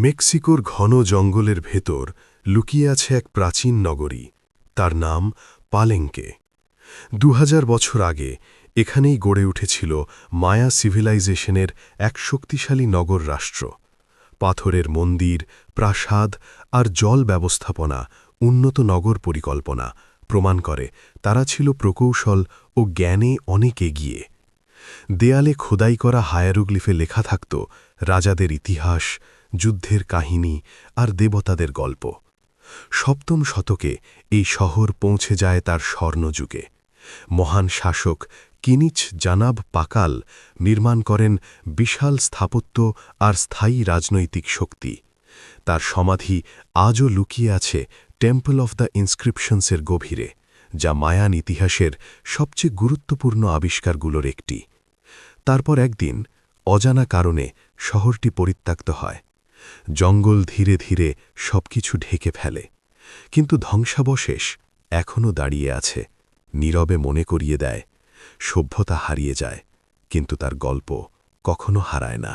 মেক্সিকোর ঘন জঙ্গলের ভেতর লুকিয়ে আছে এক প্রাচীন নগরী। তার নাম পালেঙ্কে। ২০০০ বছর আগে এখানেই গড়ে উঠেছিল মায়া সিভিলাইজেশনের এক শক্তিশালী নগর রাষ্ট্র। পাথরের মন্দির, প্রাসাদ আর জল ব্যবস্থাপনা, উন্নত নগর পরিকল্পনা প্রমাণ করে তারা ছিল প্রকৌশল ও জ্ঞানে অনেক এগিয়ে। দেয়ালে খোদাই করা হায়ারোগ্লিফে লেখা থাকত রাজাদের ইতিহাস, যুদ্ধের কাহিনী আর দেবতাদের গল্প। ৭ম শতকে এই শহর পৌঁছে যায় তার স্বর্ণযুগে। মহান শাসক কিনিচ জানাব পাকাল নির্মাণ করেন বিশাল স্থাপত্য আর স্থায়ী রাজনৈতিক শক্তি। তার সমাধি আজও লুকিয়ে আছে টেম্পল অফ দ্য ইনস্ক্রিপশনসের গভীরে, যা মায়ান ইতিহাসের সবচেয়ে গুরুত্বপূর্ণ আবিষ্কারগুলোর একটি। তারপর একদিন অজানা কারণে শহরটি পরিত্যক্ত হয়। জঙ্গল ধীরে ধীরে সবকিছু ঢেকে ফেলে, কিন্তু ধ্বংসাবশেষ এখনও দাঁড়িয়ে আছে, নীরবে মনে করিয়ে দেয় সভ্যতা হারিয়ে যায়, কিন্তু তার গল্প কখনো হারায় না।